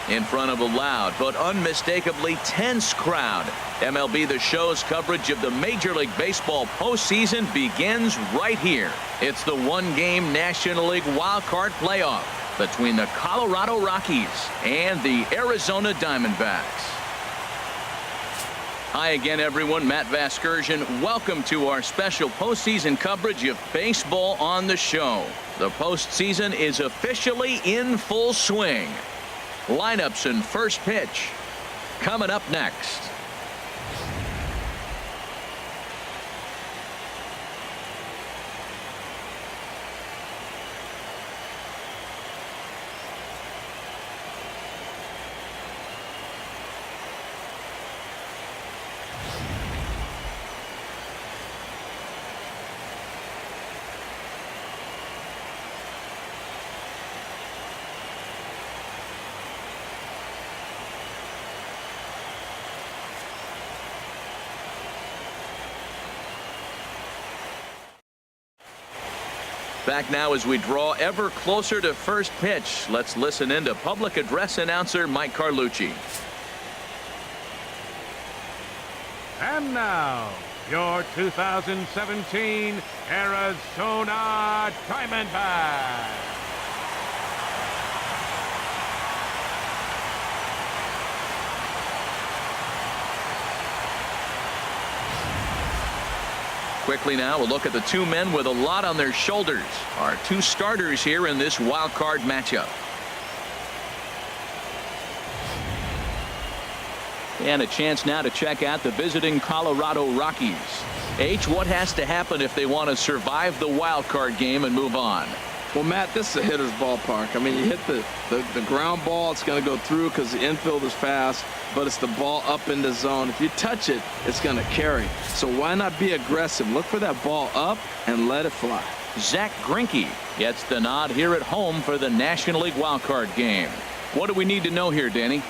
in front of a loud but unmistakably tense crowd. MLB The Show's coverage of the Major League Baseball postseason begins right here. It's the one-game National League wildcard playoff between the Colorado Rockies and the Arizona Diamondbacks. Hi again, everyone. Matt Vasgersian. Welcome to our special postseason coverage of baseball on the show. The postseason is officially in full swing. Lineups and first pitch coming up next. Back now as we draw ever closer to first pitch. Let's listen in to public address announcer Mike Carlucci. And now, your 2017 Arizona Diamondbacks. Quickly now, we'll look at the two men with a lot on their shoulders. Our two starters here in this wild card matchup. And a chance now to check out the visiting Colorado Rockies. H, what has to happen if they want to survive the wild card game and move on? Well, Matt, this is a hitter's ballpark. I mean, you hit the ground ball, it's going to go through because the infield is fast, but it's the ball up in the zone. If you touch it, it's going to carry. So why not be aggressive? Look for that ball up and let it fly. Zach Greinke gets the nod here at home for the National League wildcard game. What do we need to know here, Danny?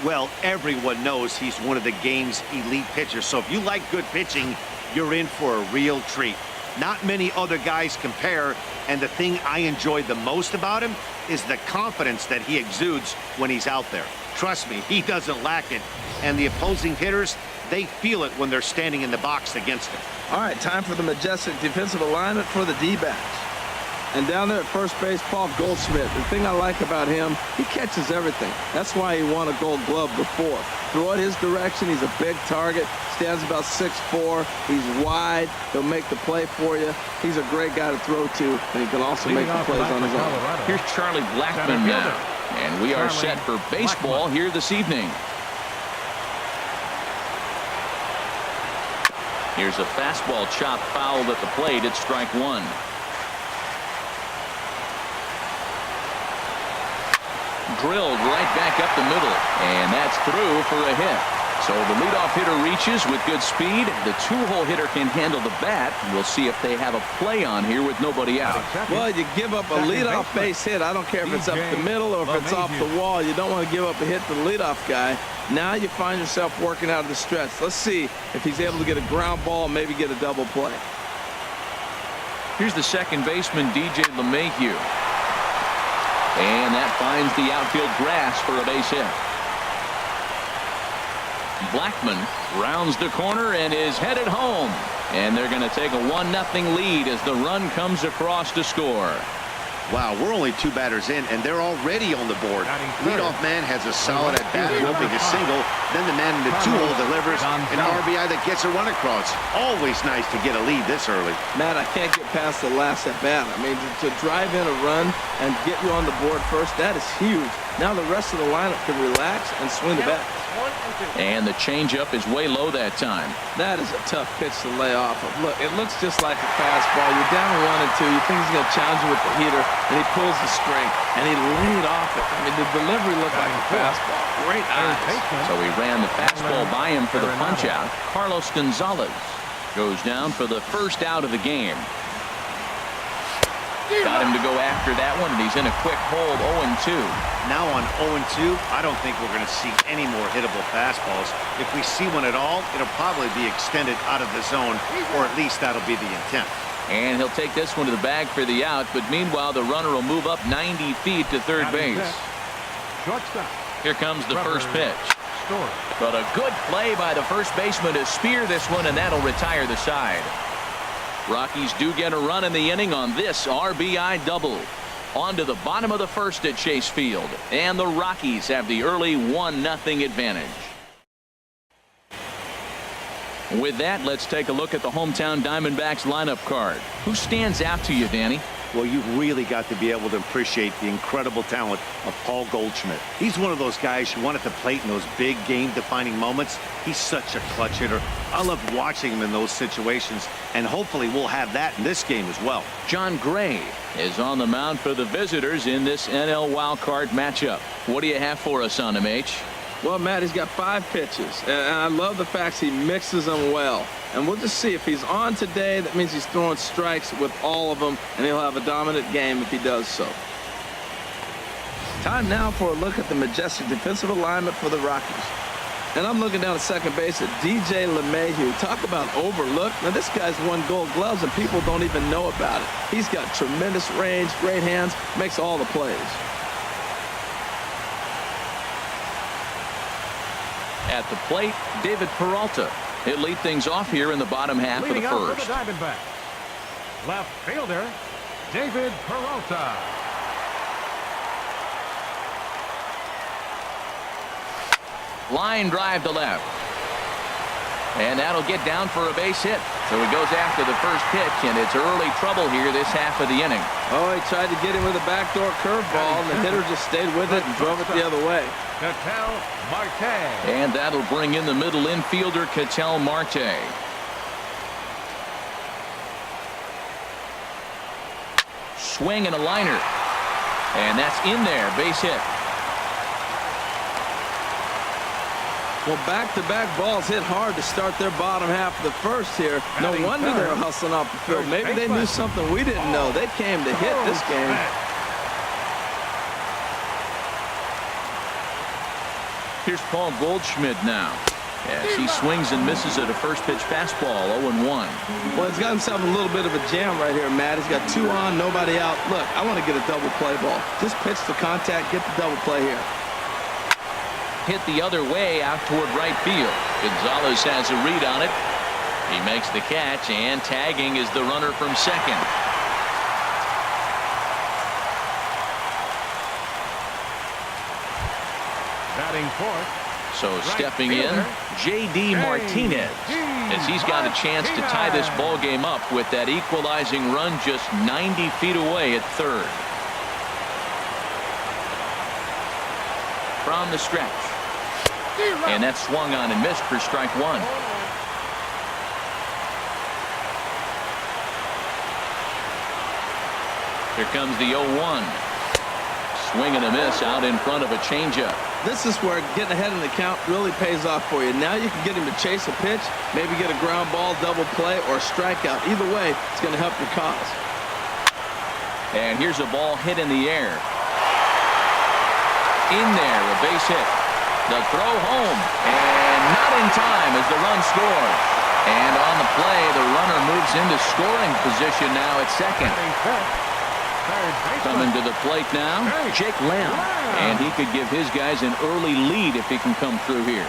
Well, everyone knows he's one of the game's elite pitchers. So if you like good pitching, you're in for a real treat. Not many other guys compare, and the thing I enjoy the most about him is the confidence that he exudes when he's out there. Trust me, he doesn't lack it, and the opposing hitters, they feel it when they're standing in the box against him. All right, time for the majestic defensive alignment for the D-backs. And down there at first base, Paul Goldschmidt. The thing I like about him, he catches everything. That's why he won a Gold Glove before. Throw it his direction. He's a big target. Stands about 6'4". He's wide. He'll make the play for you. He's a great guy to throw to, and he can also make the plays on his own. Here's Charlie Blackmon now. And we are set for baseball here this evening. Here's a fastball chopped foul at the plate. It's strike one. Drilled right back up the middle, and that's through for a hit. So the leadoff hitter reaches with good speed. The two-hole hitter can handle the bat. We'll see if they have a play on here with nobody out. Well, you give up a leadoff base hit. I don't care if it's up the middle or if it's off the wall. You don't want to give up a hit to the leadoff guy. Now you find yourself working out of the stretch. Let's see if he's able to get a ground ball and maybe get a double play. Here's the second baseman, DJ LeMahieu. And that finds the outfield grass for a base hit. Blackmon rounds the corner and is headed home. And they're going to take a 1-0 lead as the run comes across to score. Wow, we're only two batters in, and they're already on the board. Leadoff man has a solid at bat, hoping a single. Then the man in the two-hole delivers an RBI that gets a run across. Always nice to get a lead this early. Matt, I can't get past the last at bat. I mean, to drive in a run and get you on the board first, that is huge. Now the rest of the lineup can relax and swing the bat. And the changeup is way low that time. That is a tough pitch to lay off of. Look, it looks just like a fastball. You're down 1-2. You think he's going to challenge you with the heater, and he pulls the string, and he laid off it. I mean, the delivery looked like a fastball. Great eyes. So he ran the fastball by him for the punch-out. Carlos Gonzalez goes down for the first out of the game. Got him to go after that one, and he's in a quick hold, 0-2. Now on 0-2, I don't think we're going to see any more hittable fastballs. If we see one at all, it'll probably be extended out of the zone, or at least that'll be the intent. And he'll take this one to the bag for the out, but meanwhile the runner will move up 90 feet to third base. Shortstop. Here comes the first pitch. But a good play by the first baseman to spear this one, and that'll retire the side. Rockies do get a run in the inning on this RBI double. On to the bottom of the first at Chase Field, and the Rockies have the early 1-0 advantage. With that, let's take a look at the hometown Diamondbacks lineup card. Who stands out to you, Danny? Well, you've really got to be able to appreciate the incredible talent of Paul Goldschmidt. He's one of those guys you want at the plate in those big game-defining moments. He's such a clutch hitter. I love watching him in those situations, and hopefully we'll have that in this game as well. John Gray is on the mound for the visitors in this NL wildcard matchup. What do you have for us on him, H? Well, Matt, he's got 5 pitches, and I love the fact he mixes them well. And we'll just see if he's on today. That means he's throwing strikes with all of them, and he'll have a dominant game if he does so. Time now for a look at the majestic defensive alignment for the Rockies. And I'm looking down at second base at DJ LeMahieu. Talk about overlooked. Now, this guy's won Gold Gloves, and people don't even know about it. He's got tremendous range, great hands, makes all the plays. At the plate, David Peralta. He'll lead things off here in the bottom half of the Leading first. off for the Diamondbacks, left fielder David Peralta. Line drive to left. And that'll get down for a base hit. So he goes after the first pitch, and it's early trouble here this half of the inning. Oh, he tried to get him with a backdoor curveball, and the hitter just stayed with it and drove it the other way. Ketel Marte. And that'll bring in the middle infielder, Ketel Marte. Swing and a liner. And that's in there, base hit. Well, back-to-back balls hit hard to start their bottom half of the first here. No wonder they're hustling off the field. Maybe they knew something we didn't know. They came to hit this game. Here's Paul Goldschmidt now, as he swings and misses at a first-pitch fastball, 0-1. Well, he's got himself a little bit of a jam right here, Matt. He's got 2 on, nobody out. Look, I want to get a double play ball. Just pitch the contact, get the double play here. Hit the other way out toward right field. Gonzalez has a read on it. He makes the catch, and tagging is the runner from second. Batting fourth. So stepping in, J.D. Martinez, as he's got a chance to tie this ball game up with that equalizing run just 90 feet away at third. From the stretch. And that swung on and missed for strike 1. Here comes the 0-1. Swing and a miss out in front of a changeup. This is where getting ahead in the count really pays off for you. Now you can get him to chase a pitch, maybe get a ground ball, double play, or a strikeout. Either way, it's going to help your cause. And here's a ball hit in the air. In there, a base hit. The throw home, and not in time as the run scored. And on the play, the runner moves into scoring position now at second. Coming to the plate now, Jake Lamb. And he could give his guys an early lead if he can come through here.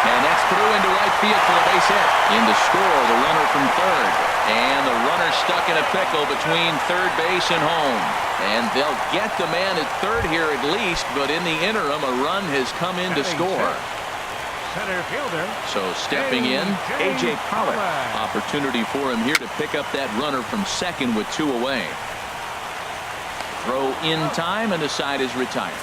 And that's through into right field for a base hit. In to score, the runner from third. And the runner stuck in a pickle between third base and home. And they'll get the man at third here at least, but in the interim, a run has come in to score. Center fielder. So stepping in, A.J. Pollock. Opportunity for him here to pick up that runner from second with 2 away. Throw in time, and the side is retired.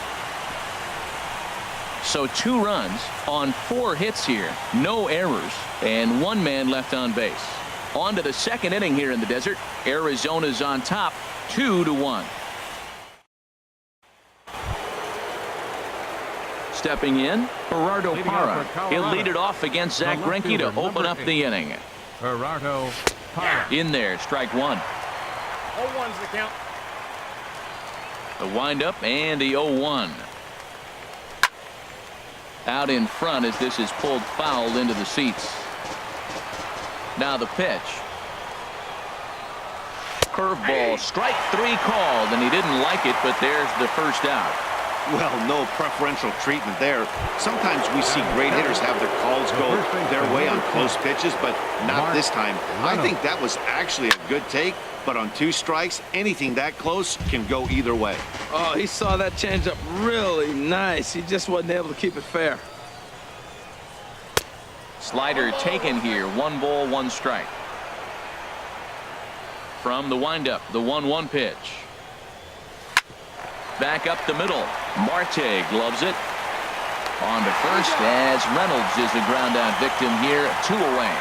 So 2 runs on 4 hits here, no errors, and 1 man left on base. On to the second inning here in the desert. Arizona's on top, 2-1. Stepping in, Gerardo Parra. He'll lead it off against Zach Greinke to open up the inning. Gerardo Parra. In there, strike 1. 0-1's the count. The windup and the 0-1. Out in front as this is pulled foul into the seats. Now the pitch. curveball. Strike 3 called, and he didn't like it, but there's the first out. Well, no preferential treatment there. Sometimes we see great hitters have their calls go their way on close pitches, but not this time. I think that was actually a good take, but on 2 strikes, anything that close can go either way. Oh, he saw that changeup really nice. He just wasn't able to keep it fair. Slider taken here. 1 ball, 1 strike. From the windup, the 1-1 pitch. Back up the middle. Marte gloves it. On to first as Reynolds is a ground out victim here. 2 away.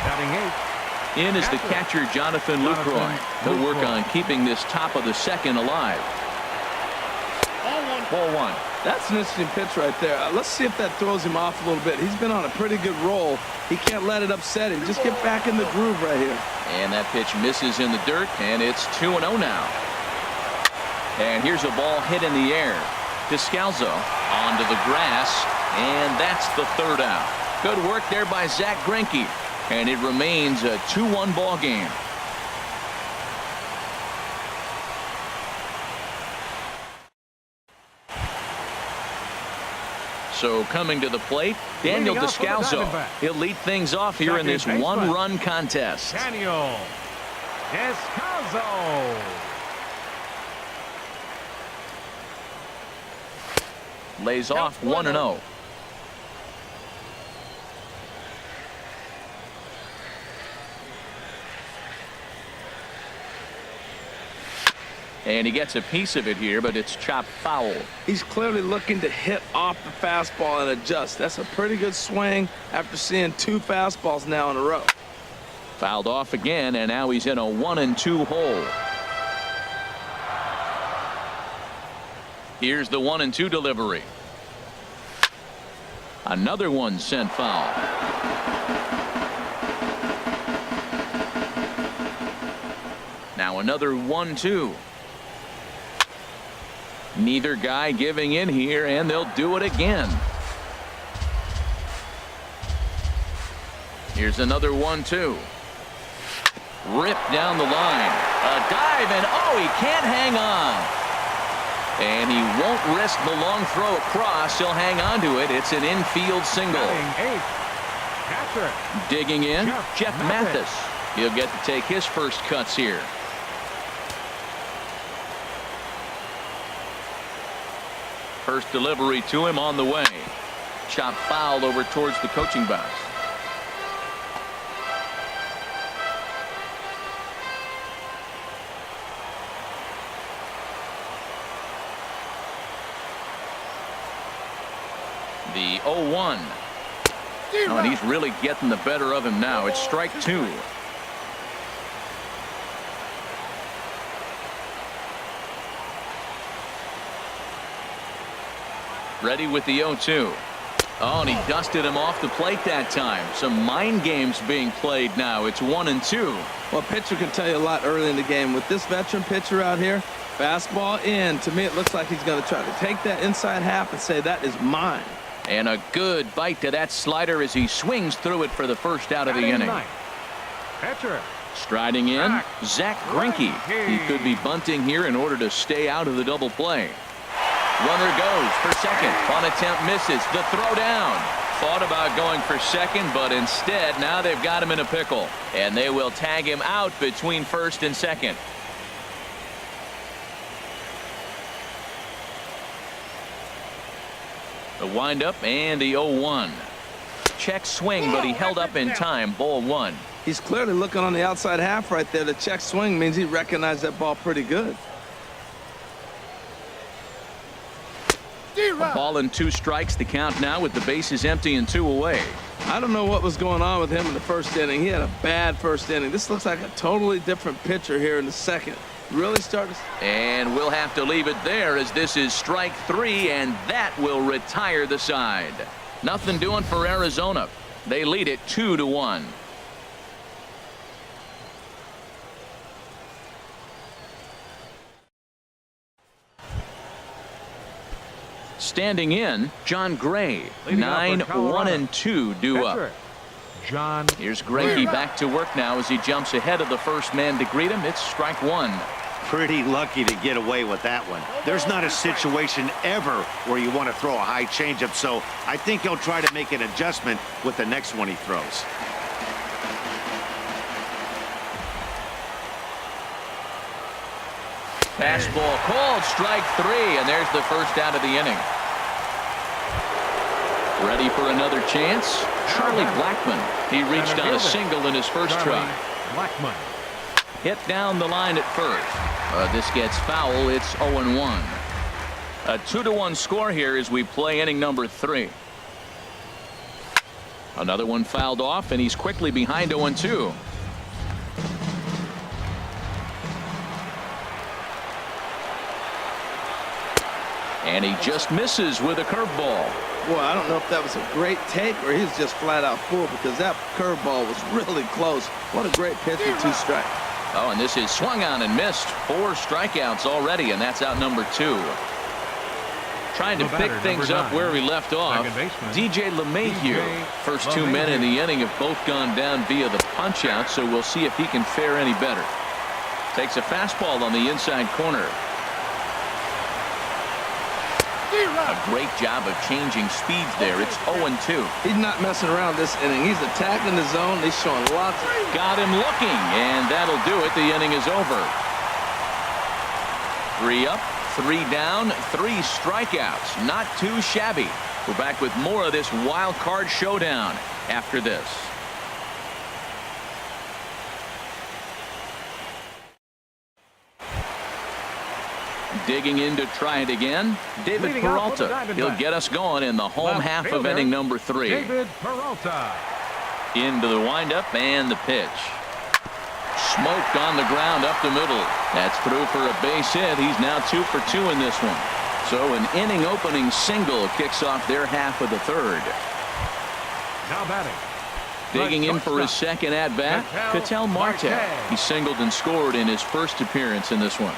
Batting 8. In is the catcher Jonathan Lucroy. He'll work on keeping this top of the second alive. Ball 1. That's an interesting pitch right there. Let's see if that throws him off a little bit. He's been on a pretty good roll. He can't let it upset him. Just get back in the groove right here. And that pitch misses in the dirt, and it's 2-0 now. And here's a ball hit in the air. Descalzo onto the grass, and that's the 3rd out. Good work there by Zach Greinke, and it remains a 2-1 ball game. So coming to the plate, Daniel Descalzo. He'll lead things off here in this 1-run contest. Daniel Descalzo. Lays off 1-0. And he gets a piece of it here, but it's chopped foul. He's clearly looking to hit off the fastball and adjust. That's a pretty good swing after seeing 2 fastballs now in a row. Fouled off again, and now he's in a 1-2 hole. Here's the 1-2 delivery. Another one sent foul. Now another 1-2. Neither guy giving in here, and they'll do it again. Here's another 1-2. Ripped down the line. A dive, and oh, he can't hang on. And he won't risk the long throw across. He'll hang on to it. It's an infield single. Digging in, Jeff Mathis. He'll get to take his first cuts here. First delivery to him on the way. Chop foul over towards the coaching box. The 0-1. Oh, and he's really getting the better of him now. It's strike 2. Ready with the 0-2. Oh, and he dusted him off the plate that time. Some mind games being played now. It's 1-2. Well, pitcher can tell you a lot early in the game. With this veteran pitcher out here, fastball in. To me, it looks like he's going to try to take that inside half and say, that is mine. And a good bite to that slider as he swings through it for the first out of the inning. Pitcher. Striding in, Zach Greinke. He could be bunting here in order to stay out of the double play. Runner goes for second. One attempt misses. The throw down. Thought about going for second, but instead now they've got him in a pickle. And they will tag him out between first and second. The windup and the 0-1. Check swing, but he held up in time. Ball 1. He's clearly looking on the outside half right there. The check swing means he recognized that ball pretty good. A ball and 2 strikes. The count now with the bases empty and 2 away. I don't know what was going on with him in the first inning. He had a bad first inning. This looks like a totally different pitcher here in the second. Really started. And we'll have to leave it there as this is strike 3, and that will retire the side. Nothing doing for Arizona. They lead it 2-1. Standing in, John Gray. 9-1-2 due up. John. Here's Greinke back to work now as he jumps ahead of the first man to greet him. It's strike one. Pretty lucky to get away with that one. There's not a situation ever where you want to throw a high changeup, so I think he'll try to make an adjustment with the next one he throws. Fastball called, strike three, and there's the first out of the inning. Ready for another chance? Charlie Blackmon. He reached on a single in his first try. Blackmon. Hit down the line at first. This gets foul. It's 0-1. A 2-1 score here as we play inning number 3. Another one fouled off, and he's quickly behind 0-2. And he just misses with a curveball. Boy, I don't know if that was a great take or he's just flat out full, because that curveball was really close. What a great pitch with 2 strikes. Oh, and this is swung on and missed. 4 strikeouts already, and that's out number 2. Trying to pick things up where we left off. DJ LeMahieu. First 2 men in the inning have both gone down via the punch out, so we'll see if he can fare any better. Takes a fastball on the inside corner. A great job of changing speeds there. It's 0-2. He's not messing around this inning. He's attacking the zone. He's showing lots of... Got him looking, and that'll do it. The inning is over. 3 up, 3 down, 3 strikeouts. Not too shabby. We're back with more of this wild card showdown after this. Digging in to try it again, David Peralta. He'll get us going in the home half of inning number 3. David Peralta. Into the windup and the pitch. Smoked on the ground up the middle. That's through for a base hit. He's now 2 for 2 in this one. So an inning opening single kicks off their half of the 3rd. Now batting. Digging in for his second at bat, Ketel Marte. He singled and scored in his first appearance in this one.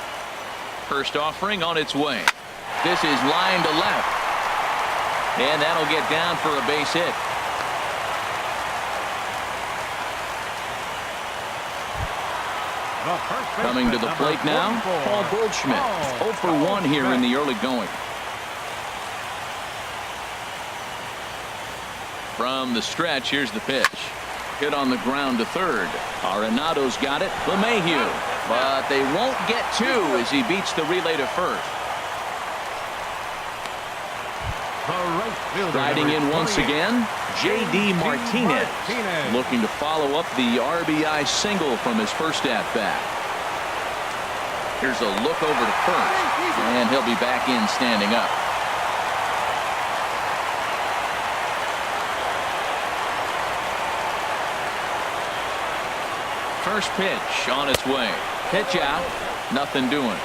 First offering on its way. This is line to left. And that'll get down for a base hit. Coming to the plate now, Paul Goldschmidt. 0 for 1 here in the early going. From the stretch, here's the pitch. Hit on the ground to third. Arenado's got it. LeMahieu. But they won't get 2 as he beats the relay to first. Riding in once again, J.D. Martinez. Looking to follow up the RBI single from his first at-bat. Here's a look over to first. And he'll be back in standing up. First pitch on its way. Pitch out. Nothing doing.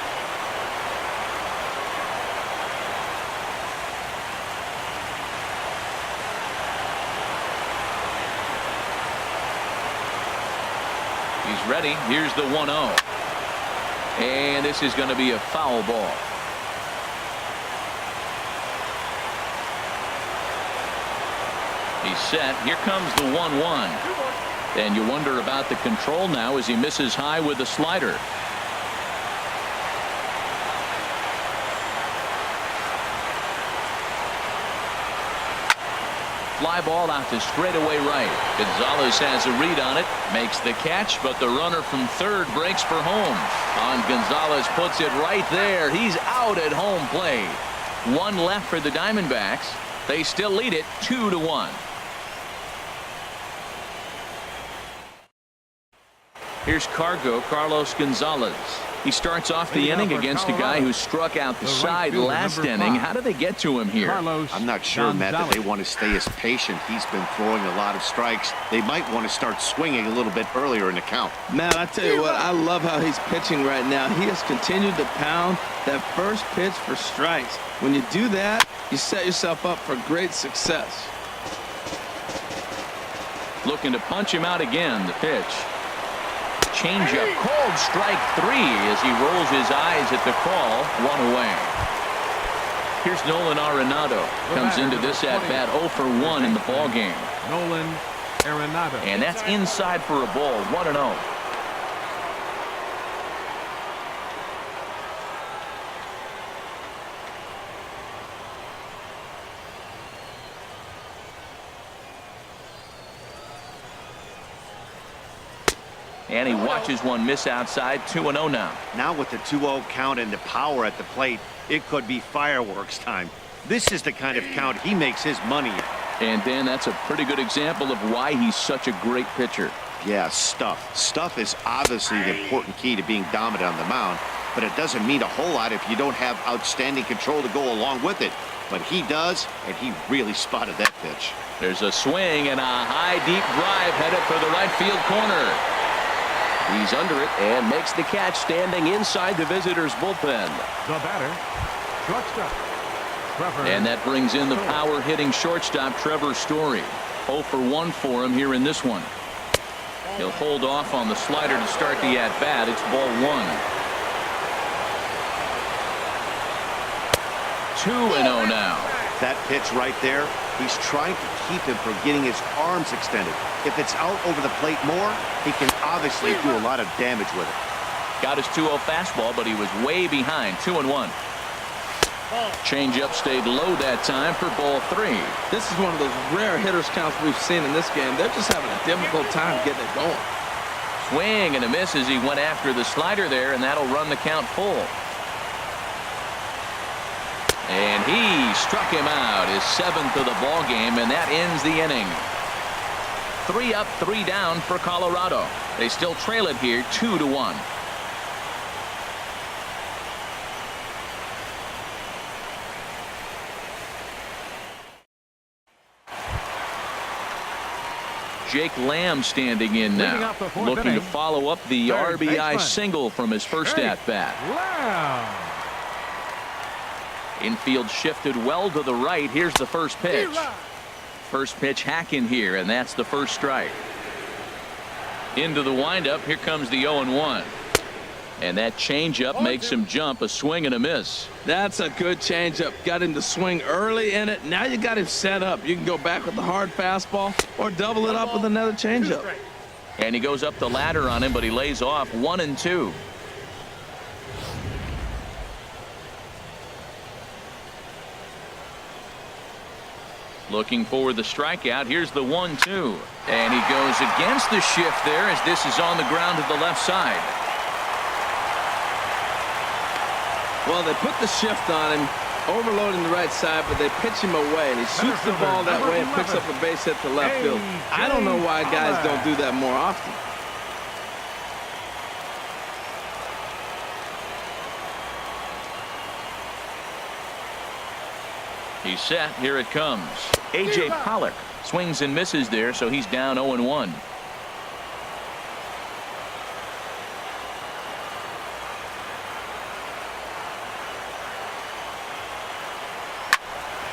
He's ready. Here's the 1-0. And this is going to be a foul ball. He's set. Here comes the 1-1. And you wonder about the control now as he misses high with the slider. Fly ball out to straightaway right. Gonzalez has a read on it, makes the catch, but the runner from third breaks for home. Gonzalez puts it right there. He's out at home plate. 1 left for the Diamondbacks. They still lead it 2-1. Here's Carlos Gonzalez. He starts off the inning against a guy who struck out the side last inning. How do they get to him here? I'm not sure, Matt, that they want to stay as patient. He's been throwing a lot of strikes. They might want to start swinging a little bit earlier in the count. Matt, I tell you what, I love how he's pitching right now. He has continued to pound that first pitch for strikes. When you do that, you set yourself up for great success. Looking to punch him out again. The pitch. Changeup called strike 3 as he rolls his eyes at the call. 1 away. Here's Nolan Arenado. Comes into this at bat 0 for 1 in the ball game. Nolan Arenado. And that's inside for a ball. 1-0. And he watches one miss outside. 2-0 now. Now with the 2-0 count and the power at the plate, it could be fireworks time. This is the kind of count he makes his money. And Dan, that's a pretty good example of why he's such a great pitcher. Yeah, stuff. Stuff is obviously the important key to being dominant on the mound, but it doesn't mean a whole lot if you don't have outstanding control to go along with it. But he does, and he really spotted that pitch. There's a swing and a high, deep drive headed for the right field corner. He's under it and makes the catch standing inside the visitors' bullpen. The batter, shortstop, Trevor. And that brings in the power-hitting shortstop, Trevor Story. 0 for 1 for him here in this one. He'll hold off on the slider to start the at-bat. It's ball 1. 2-0 now. That pitch right there, he's trying to keep him from getting his arms extended. If it's out over the plate more, he can obviously do a lot of damage with it. Got his 2-0 fastball, but he was way behind. 2-1. Changeup stayed low that time for ball 3. This is one of those rare hitters counts we've seen in this game. They're just having a difficult time getting it going. Swing and a miss as he went after the slider there, and that'll run the count full. And he struck him out, his 7th of the ball game, and that ends the inning. 3 up, 3 down for Colorado. They still trail it here 2-1. Jake Lamb standing in now, looking to follow up the RBI single from his first at-bat. Infield shifted well to the right. Here's the first pitch. First pitch hack in here, and that's the first strike. Into the windup. Here comes the 0-1. And that changeup makes him jump. A swing and a miss. That's a good changeup. Got him to swing early in it. Now you got him set up. You can go back with the hard fastball or double it up with another changeup. And he goes up the ladder on him, but he lays off 1-2. Looking for the strikeout. Here's the 1-2. And he goes against the shift there as this is on the ground to the left side. Well, they put the shift on him, overloading the right side, but they pitch him away. And he shoots the ball that way and picks up a base hit to left field. I don't know why guys don't do that more often. He's set. Here it comes. A.J. Pollock swings and misses there, so he's down 0-1.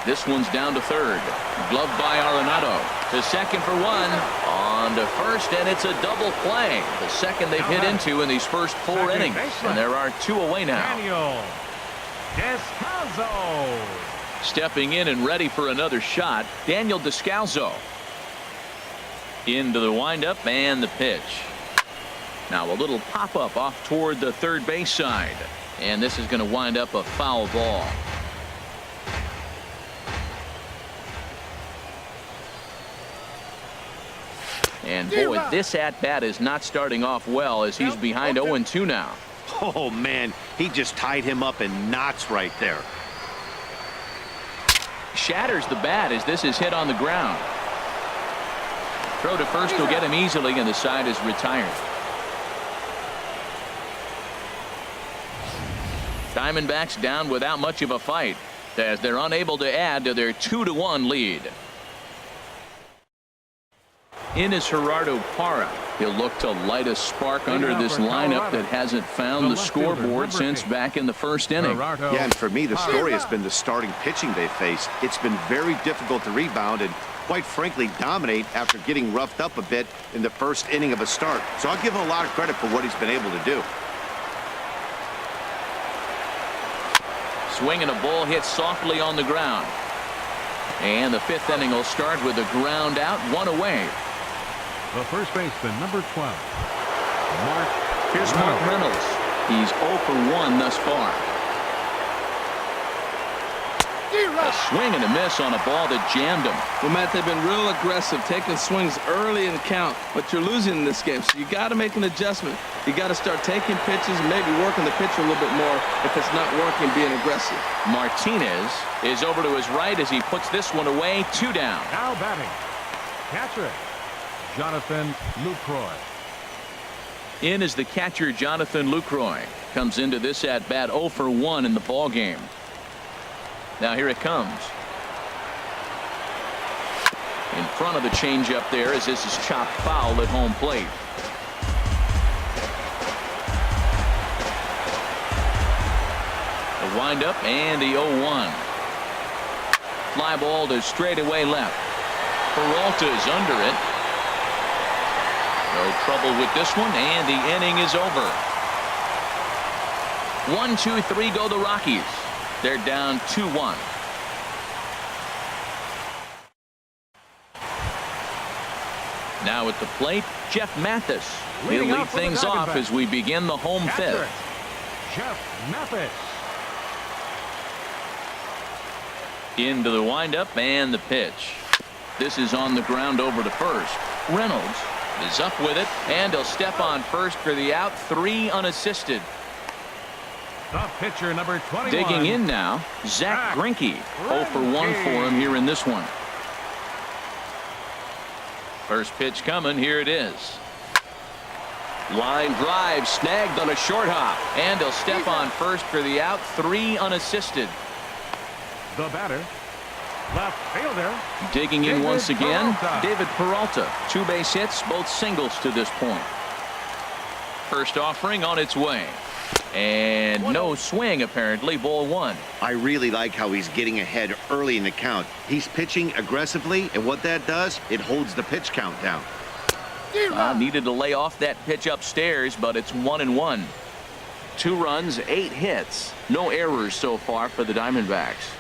This one's down to third. Gloved by Arenado. To second for 1. On to first, and it's a double play. The second they've hit into in these first 4 innings. And there are 2 away now. Stepping in and ready for another shot, Daniel Descalso. Into the windup and the pitch. Now a little pop-up off toward the third base side. And this is going to wind up a foul ball. And boy, this at-bat is not starting off well as he's behind 0-2 now. Oh, man, he just tied him up in knots right there. Shatters the bat as this is hit on the ground. Throw to first will get him easily, and the side is retired. Diamondbacks down without much of a fight as they're unable to add to their 2-1 lead. In is Gerardo Parra. He'll look to light a spark under this lineup that hasn't found the scoreboard since back in the first inning. Yeah, and for me, the story has been the starting pitching they faced. It's been very difficult to rebound and, quite frankly, dominate after getting roughed up a bit in the first inning of a start. So I'll give him a lot of credit for what he's been able to do. Swing and a ball hit softly on the ground. And the 5th inning will start with a ground out, 1 away. The first baseman, number 12, Mark. Here's Mark Reynolds. He's 0 for 1 thus far. A swing and a miss on a ball that jammed him. Well, Matt, they've been real aggressive, taking swings early in the count, but you're losing in this game, so you got to make an adjustment. You got to start taking pitches, maybe working the pitcher a little bit more if it's not working, being aggressive. Martinez is over to his right as he puts this one away. 2 down. Now batting, catcher, Jonathan Lucroy. In is the catcher, Jonathan Lucroy. Comes into this at bat 0 for 1 in the ball game. Now here it comes. In front of the changeup there as this is chopped foul at home plate. The windup and the 0-1. Fly ball to straightaway left. Peralta's under it. No trouble with this one, and the inning is over. 1, 2, 3 go the Rockies. They're down 2-1. Now at the plate, Jeff Mathis. He'll lead things off as we begin the home fifth. Jeff Mathis. Into the windup and the pitch. This is on the ground over to first. Reynolds is up with it, and he'll step on first for the out. 3 unassisted. The pitcher, number 21. Digging in now, Zach Greinke. 0 for 1 for him here in this one. First pitch coming. Here it is. Line drive snagged on a short hop, and he'll step on first for the out. 3 unassisted. The batter, left fielder. Digging in once again, David Peralta. 2 base hits, both singles to this point. First offering on its way. And no swing, apparently. Ball 1. I really like how he's getting ahead early in the count. He's pitching aggressively, and what that does, it holds the pitch count down. Needed to lay off that pitch upstairs, but it's 1-1. 2 runs, 8 hits. No errors so far for the Diamondbacks.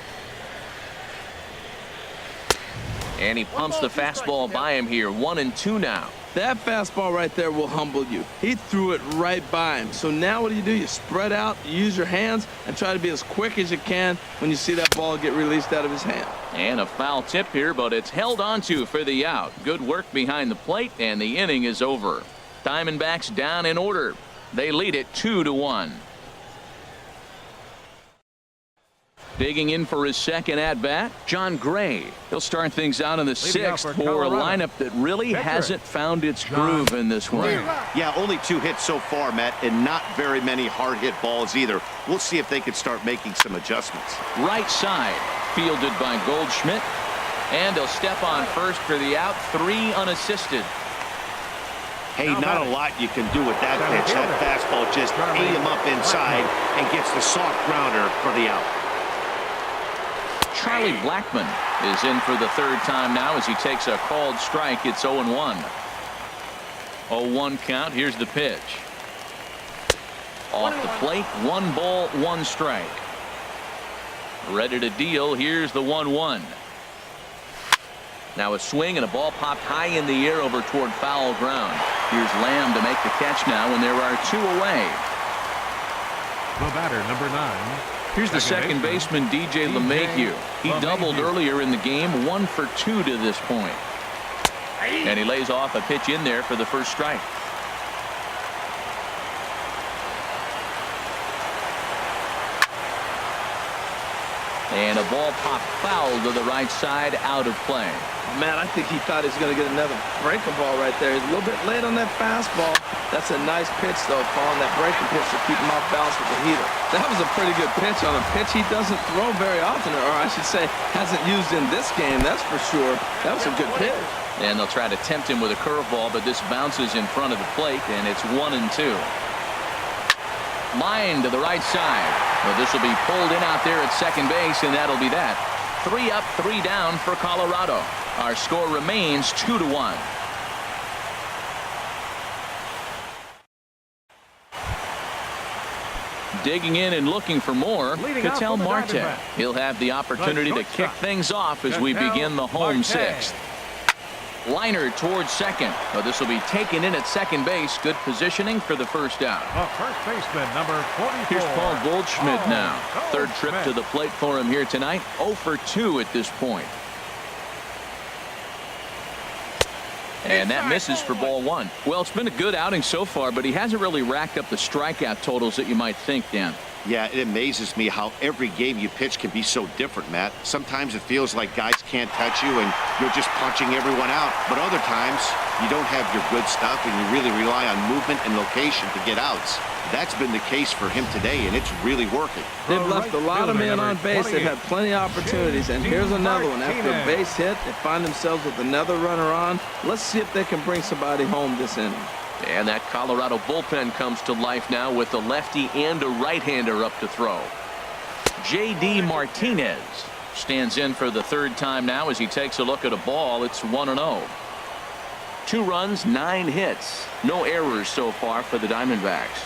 And he pumps the fastball by him here. 1-2 now. That fastball right there will humble you. He threw it right by him. So now what do? You spread out, you use your hands, and try to be as quick as you can when you see that ball get released out of his hand. And a foul tip here, but it's held onto for the out. Good work behind the plate, and the inning is over. Diamondbacks down in order. They lead it 2-1. Digging in for his second at-bat, John Gray. He'll start things out in the 6th for a lineup that really hasn't found its groove in this one. Yeah, only 2 hits so far, Matt, and not very many hard-hit balls either. We'll see if they can start making some adjustments. Right side, fielded by Goldschmidt. And he'll step on first for the out. 3 unassisted. Hey, not a lot you can do with that pitch. That fastball just ate him up inside and gets the soft grounder for the out. Charlie Blackmon is in for the 3rd time now as he takes a called strike. It's 0-1. 0-1 count. Here's the pitch. Off the plate. 1 ball, 1 strike. Ready to deal. Here's the 1-1. Now a swing and a ball popped high in the air over toward foul ground. Here's Lamb to make the catch now, and there are 2 away. The batter, number 9. Here's the second baseman, DJ LeMahieu. He doubled earlier in the game, 1 for 2 to this point. And he lays off a pitch in there for the first strike. And a ball popped foul to the right side, out of play. Man, I think he thought he was going to get another breaking ball right there. He's a little bit late on that fastball. That's a nice pitch, though, following that breaking pitch to keep him off balance with the heater. That was a pretty good pitch on a pitch he doesn't throw very often, or I should say hasn't used in this game, that's for sure. That was a good pitch. And they'll try to tempt him with a curveball, but this bounces in front of the plate, and it's 1-2. Line to the right side. Well, this will be pulled in out there at second base, and that'll be that. 3 up, 3 down for Colorado. Our score remains 2-1. Digging in and looking for more, Ketel Marte. He'll have the opportunity to kick things off as we begin the home 6th. Liner towards second. Oh, this will be taken in at second base. Good positioning for the first out. The first baseman, number 44. Here's Paul Goldschmidt now. Third trip Goldschmidt. to the plate for him here tonight. 0 for 2 at this point. And that misses for ball one. Well, it's been a good outing so far, but he hasn't really racked up the strikeout totals that you might think, Dan. Yeah, it amazes me how every game you pitch can be so different, Matt. Sometimes it feels like guys can't touch you and you're just punching everyone out. But other times, you don't have your good stuff and you really rely on movement and location to get outs. That's been the case for him today, and it's really working. They've left a lot of men on base. They've had plenty of opportunities. And here's another one. After a base hit, they find themselves with another runner on. Let's see if they can bring somebody home this inning. And that Colorado bullpen comes to life now with a lefty and a right-hander up to throw. J.D. Martinez stands in for the third time now as he takes a look at a ball. It's 1-0. 2 runs, 9 hits. No errors so far for the Diamondbacks.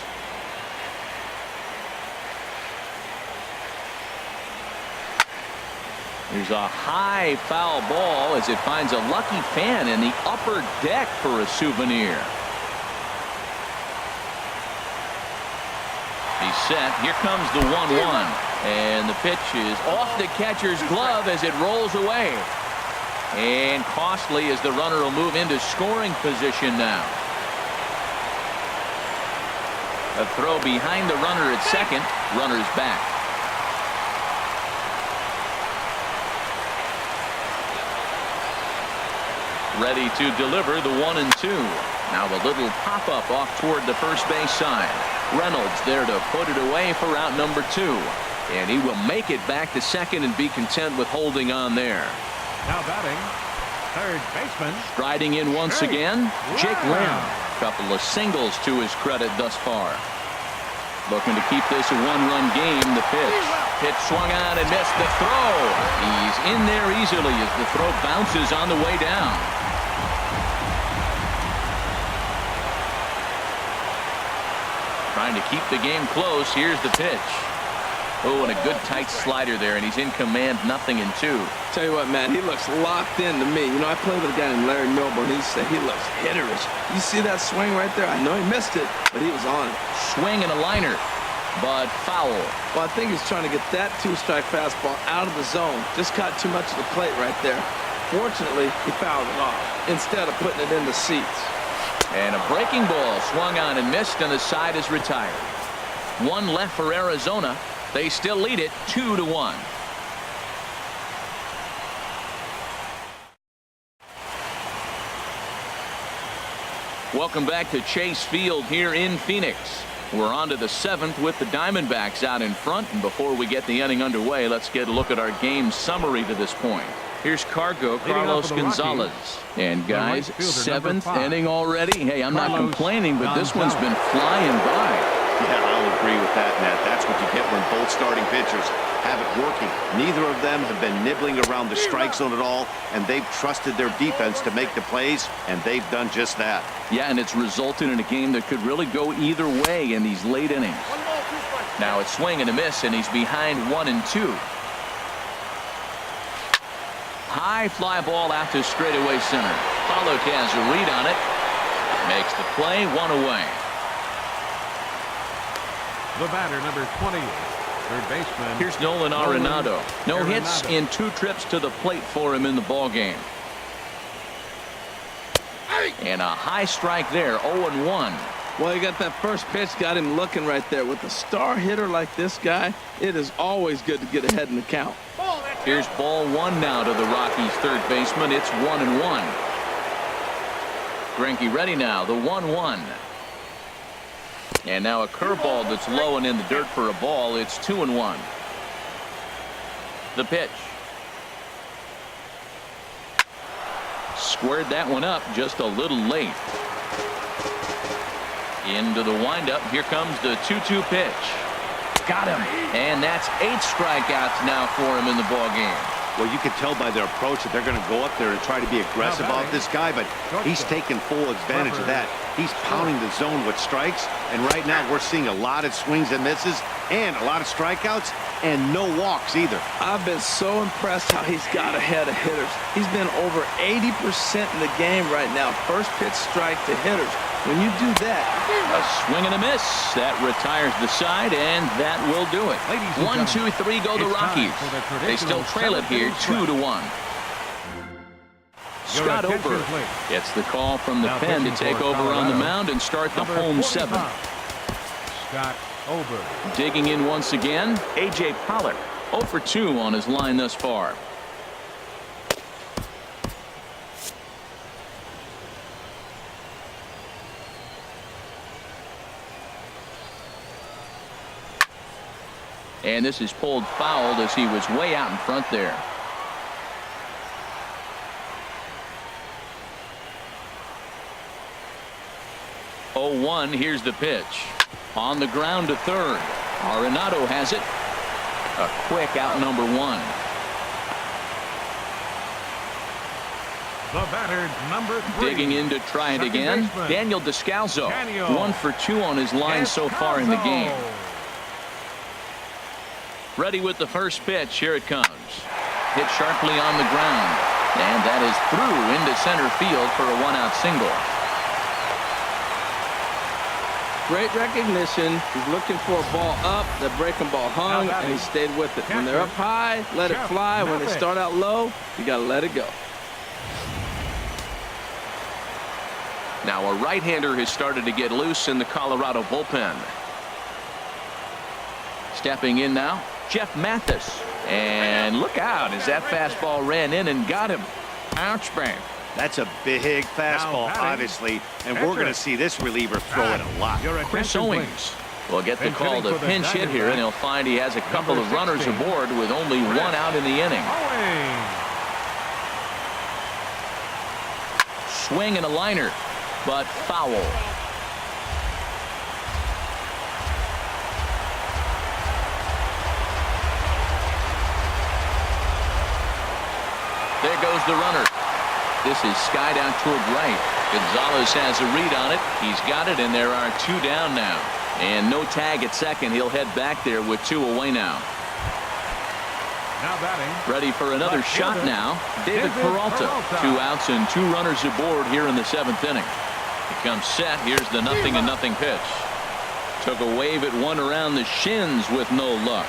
There's a high foul ball as it finds a lucky fan in the upper deck for a souvenir. He's set. Here comes the 1-1. And the pitch is off the catcher's glove as it rolls away. And costly as the runner will move into scoring position now. A throw behind the runner at second. Runner's back. Ready to deliver the 1-2. Now a little pop-up off toward the first base side. Reynolds there to put it away for out number 2. And he will make it back to second and be content with holding on there. Now batting, third baseman. Striding in once again, Jake Lamb. Couple of singles to his credit thus far. Looking to keep this a 1-run game. The pitch. Pitch swung on and missed the throw. He's in there easily as the throw bounces on the way down. Trying to keep the game close. Here's the pitch. Oh, and a good tight slider there, and he's in command, 0-2. Tell you what, Matt, he looks locked in to me. You know, I played with a guy named Larry Milburn. He said he looks hitterish. You see that swing right there? I know he missed it, but he was on it. Swing and a liner, but foul. Well, I think he's trying to get that 2-strike fastball out of the zone. Just caught too much of the plate right there. Fortunately, he fouled it off instead of putting it in the seats. And a breaking ball swung on and missed, and the side is retired. 1 left for Arizona. They still lead it 2-1. Welcome back to Chase Field here in Phoenix. We're on to the 7th with the Diamondbacks out in front. And before we get the inning underway, let's get a look at our game summary to this point. Here's Cargo, Carlos Gonzalez. And guys, 7th inning already. Hey, I'm not complaining, but this one's been flying by. Yeah, I'll agree with that, Matt. That's what you get when both starting pitchers have it working. Neither of them have been nibbling around the strike zone at all, and they've trusted their defense to make the plays, and they've done just that. Yeah, and it's resulted in a game that could really go either way in these late innings. Now it's swing and a miss, and he's behind 1-2. High fly ball out to straightaway center. Pollock has a read on it. Makes the play, 1 away. The batter, number 20, third baseman. Here's Nolan Arenado. No hits in 2 trips to the plate for him in the ball game. And a high strike there, 0-1. Well, you got that first pitch, got him looking right there. With a star hitter like this guy, it is always good to get ahead in the count. Here's ball 1 now to the Rockies' third baseman. It's 1-1. Greinke ready now, the 1-1. And now a curveball that's low and in the dirt for a ball. It's 2-1. The pitch. Squared that one up just a little late. Into the windup. Here comes the 2-2 pitch. Got him. And that's 8 strikeouts now for him in the ball game. Well, you can tell by their approach that they're going to go up there and try to be aggressive off this guy, but he's taking full advantage of that. He's pounding the zone with strikes, and right now we're seeing a lot of swings and misses and a lot of strikeouts and no walks either. I've been so impressed how he's got ahead of hitters. He's been over 80% in the game right now. First pitch strike to hitters. When you do that, a swing and a miss. That retires the side, and that will do it. 1, 2, 3 go the Rockies. They still trail it here 2-1. Scott Ober gets the call from the pen to take over on the mound and start the home 7. Scott Ober. Digging in once again, A.J. Pollock. 0 for 2 on his line thus far. And this is pulled foul as he was way out in front there. Oh, 1, here's the pitch. On the ground to third. Arenado has it. A quick out number 1. The batter, number 3. Digging in to try it again. Daniel Descalso. 1 for 2 on his line so far in the game. Ready with the first pitch. Here it comes. Hit sharply on the ground. And that is through into center field for a 1-out single. great recognition. He's looking for a ball up. The breaking ball hung, and he stayed with it. When they're up high, let it fly. When they start out low, you got to let it go. Now a right-hander has started to get loose in the Colorado bullpen. Stepping in now, Jeff Mathis. And look out as that fastball ran in and got him. Ouch, bang. That's a big fastball, obviously, and we're going to see this reliever throw it a lot. Chris Owings will get the call to pinch hit here, and he'll find he has a couple of runners aboard with only one out in the inning. Swing and a liner, but foul. There goes the runner. This is skied out toward right. Gonzalez has a read on it. He's got it, and there are two down now. And no tag at second. He'll head back there with two away now. Now batting. Ready for another shot now. David Peralta. 2 outs and 2 runners aboard here in the 7th inning. He comes set. Here's the 0-0 pitch. Took a wave at one around the shins with no luck.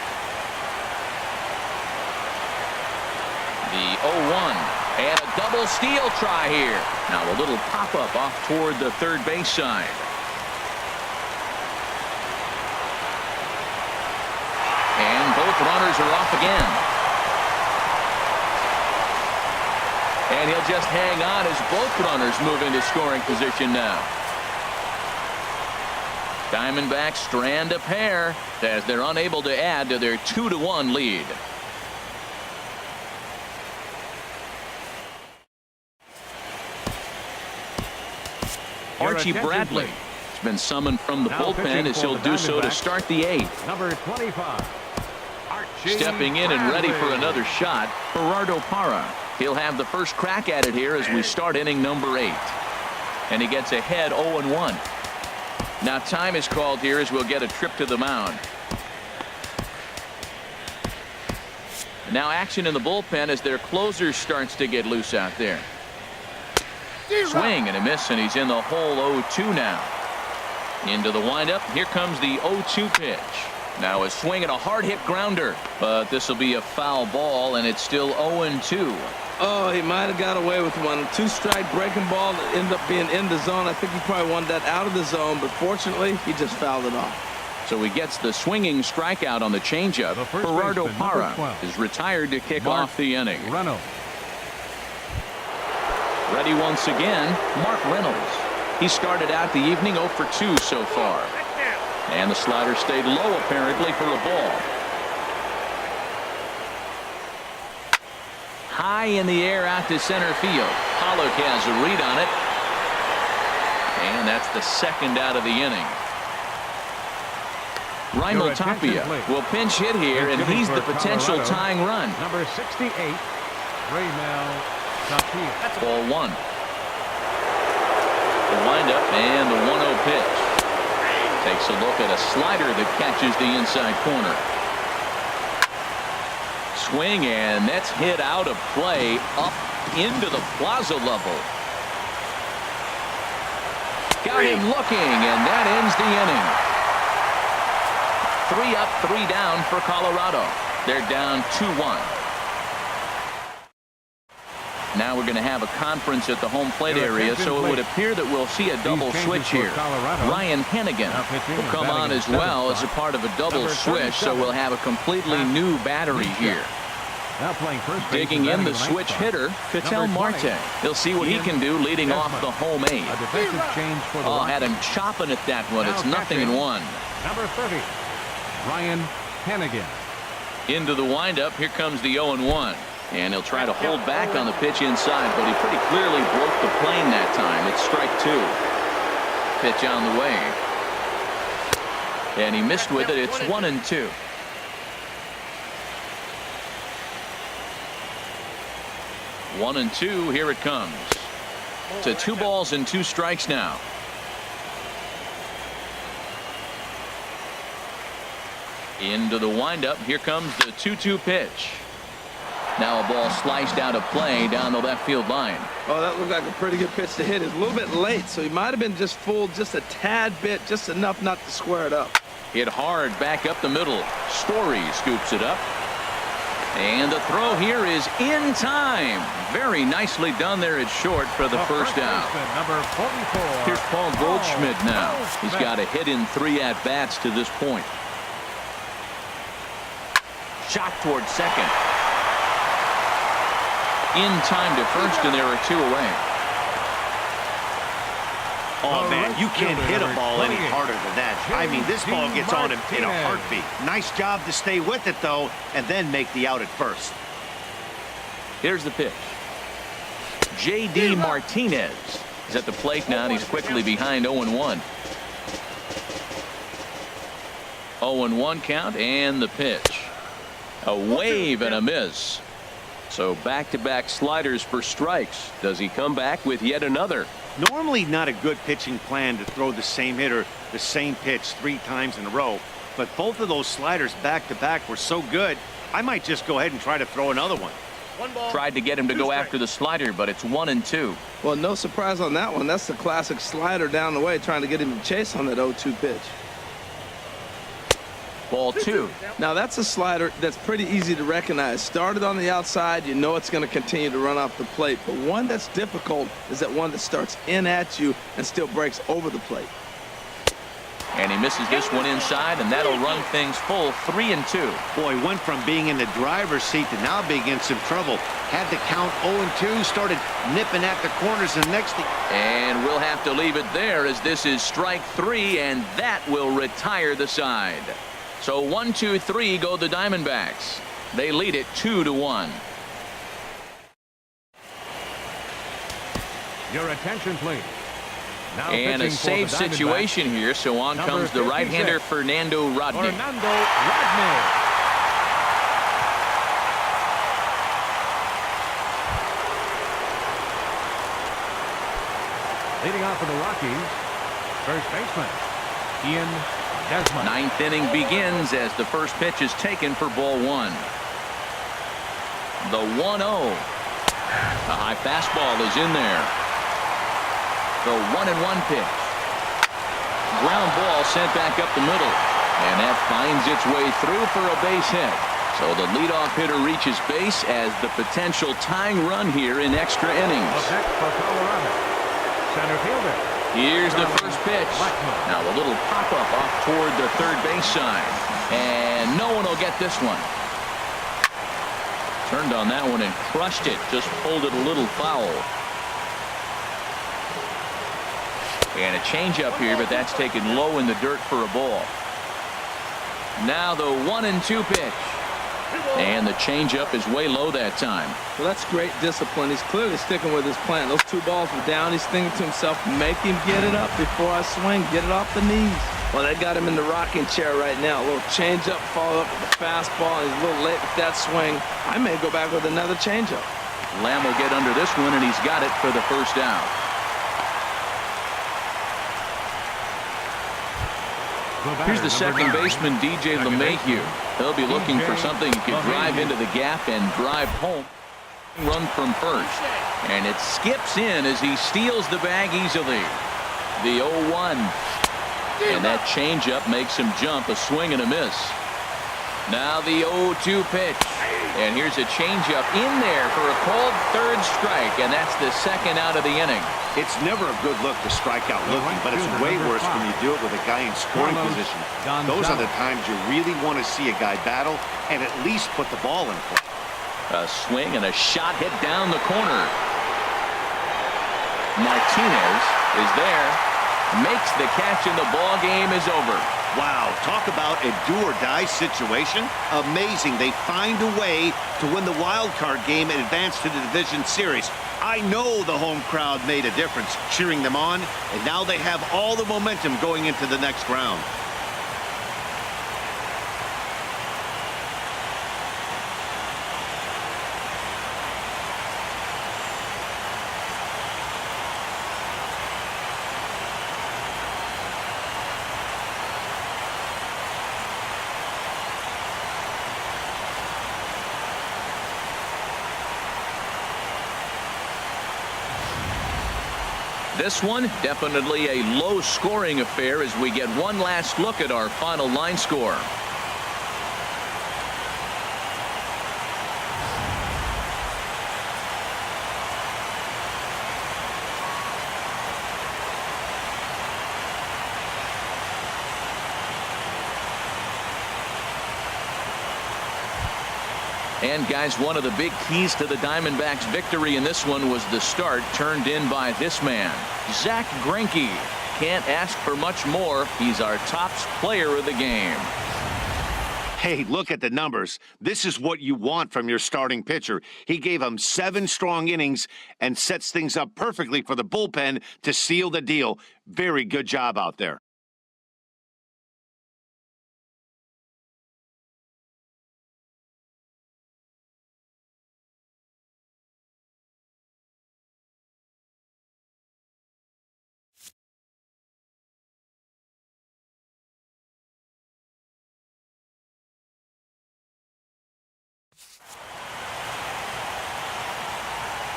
The 0-1. And a double steal try here. Now a little pop-up off toward the third base side. And both runners are off again. And he'll just hang on as both runners move into scoring position now. Diamondbacks strand a pair as they're unable to add to their 2-1 lead. Archie Bradley has been summoned from the bullpen as he'll do so to start the 8th. Number 25. Archie Stepping in and ready for another shot, Gerardo Parra. He'll have the first crack at it here as we start inning number 8. And he gets ahead 0-1. Now time is called here as we'll get a trip to the mound. Now action in the bullpen as their closer starts to get loose out there. Swing and a miss, and he's in the hole 0-2 now. Into the windup. Here comes the 0-2 pitch. Now a swing and a hard hit grounder, but this will be a foul ball, and it's still 0-2. Oh, he might have got away with one. 2-strike breaking ball that ended up being in the zone. I think he probably wanted that out of the zone, but fortunately he just fouled it off. So he gets the swinging strikeout on the changeup. Gerardo Parra is retired to kick off the inning. Ready once again, Mark Reynolds. He started out the evening 0 for 2 so far. And the slider stayed low apparently for a ball. High in the air out to center field. Pollock has a read on it. And that's the second out of the inning. Rhino Tapia will pinch hit here, and he's the potential tying run. Number 68, Raymel Tapia. Ball one. The windup and the 1-0 pitch. Takes a look at a slider that catches the inside corner. Swing, and that's hit out of play up into the plaza level. Got him looking, and that ends the inning. 3 up, 3 down for Colorado. They're down 2-1. Now we're going to have a conference at the home plate area, so it would appear that we'll see a double switch here. Ryan Hennigan will come on as well as a part of a double switch, so we'll have a completely new battery here. Digging in the switch hitter, Ketel Marte. He'll see what he can do leading off the home 8. Oh, had him chopping at that one. It's 0-1. Number 30, Ryan Hennigan. Into the windup. Here comes the 0-1. And he'll try to hold back on the pitch inside, but he pretty clearly broke the plane that time. It's strike 2. Pitch on the way. And he missed with it. It's 1-2. One and two. Here it comes. To 2 balls and 2 strikes now. Into the windup. Here comes the 2-2 pitch. Now a ball sliced out of play down the left field line. Oh, that looked like a pretty good pitch to hit. It's a little bit late, so he might have been just fooled just a tad bit, just enough not to square it up. Hit hard back up the middle. Story scoops it up. And the throw here is in time. Very nicely done there at short for the first out. Number 44. Here's Paul Goldschmidt now. He's got a hit in 3 at-bats to this point. Shot toward second. In time to first, and there are 2 away. Oh, man, you can't hit a ball any harder than that. I mean, this ball gets on him in a heartbeat. Nice job to stay with it, though, and then make the out at first. Here's the pitch. J.D. Martinez is at the plate now, and he's quickly behind 0-1. 0-1 count, and the pitch. A wave and a miss. So back-to-back sliders for strikes. Does he come back with yet another? Normally not a good pitching plan to throw the same hitter the same pitch 3 times in a row, but both of those sliders back-to-back were so good, I might just go ahead and try to throw another one. Tried to get him to go after the slider, but it's 1-2. Well, no surprise on that one. That's the classic slider down the way, trying to get him to chase on that 0-2 pitch. Ball 2. Now that's a slider that's pretty easy to recognize. Started on the outside, you know it's going to continue to run off the plate. But one that's difficult is that one that starts in at you and still breaks over the plate. And he misses this one inside, and that'll run things full 3-2. Boy, went from being in the driver's seat to now being in some trouble. Had the count 0-2, started nipping at the corners, and next thing. And we'll have to leave it there as this is strike 3, and that will retire the side. So 1-2-3 go the Diamondbacks. They lead it 2-1. Your attention, please. Now and a safe situation here, so on comes the right-hander Fernando Rodney. Leading off for the Rockies, first baseman Ian Desmond. 9th inning begins as the first pitch is taken for ball 1. The 1-0. A high fastball is in there. The 1-1 pitch. Ground ball sent back up the middle, and that finds its way through for a base hit. So the leadoff hitter reaches base as the potential tying run here in extra innings. Up next for Colorado, center fielder. Here's the first pitch. Now a little pop-up off toward the third base side. And no one will get this one. Turned on that one and crushed it. Just pulled it a little foul. And a changeup here, but that's taken low in the dirt for a ball. Now the 1-2 pitch. And the changeup is way low that time. Well, that's great discipline. He's clearly sticking with his plan. Those 2 balls were down. He's thinking to himself, make him get it up before I swing. Get it off the knees. Well, they got him in the rocking chair right now. A little changeup, follow up with the fastball. He's a little late with that swing. I may go back with another changeup. Lamb will get under this one, and he's got it for the first out. Here's the second baseman, DJ LeMahieu. He'll be looking for something he could drive into the gap and drive home. Run from first. And it skips in as he steals the bag easily. The 0-1. And that changeup makes him jump, a swing and a miss. Now the 0-2 pitch. And here's a changeup in there for a called third strike, and that's the second out of the inning. It's never a good look to strike out looking, but it's way worse when you do it with a guy in scoring position. Those are the times you really want to see a guy battle and at least put the ball in play. A swing and a shot hit down the corner. Martinez is there, makes the catch, and the ball game is over. Wow, talk about a do-or-die situation. Amazing. They find a way to win the wild card game and advance to the division series. I know the home crowd made a difference cheering them on, and now they have all the momentum going into the next round. This one, definitely a low-scoring affair as we get one last look at our final line score. And guys, one of the big keys to the Diamondbacks' victory in this one was the start turned in by this man, Zack Greinke. Can't ask for much more. He's our top player of the game. Hey, look at the numbers. This is what you want from your starting pitcher. He gave him 7 strong innings and sets things up perfectly for the bullpen to seal the deal. Very good job out there.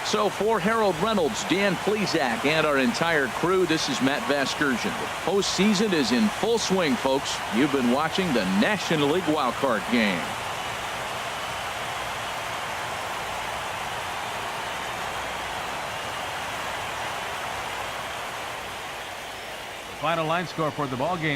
So for Harold Reynolds, Dan Plesac, and our entire crew, this is Matt Vasgersian. The postseason is in full swing, folks. You've been watching the National League wildcard game. The final line score for the ball game.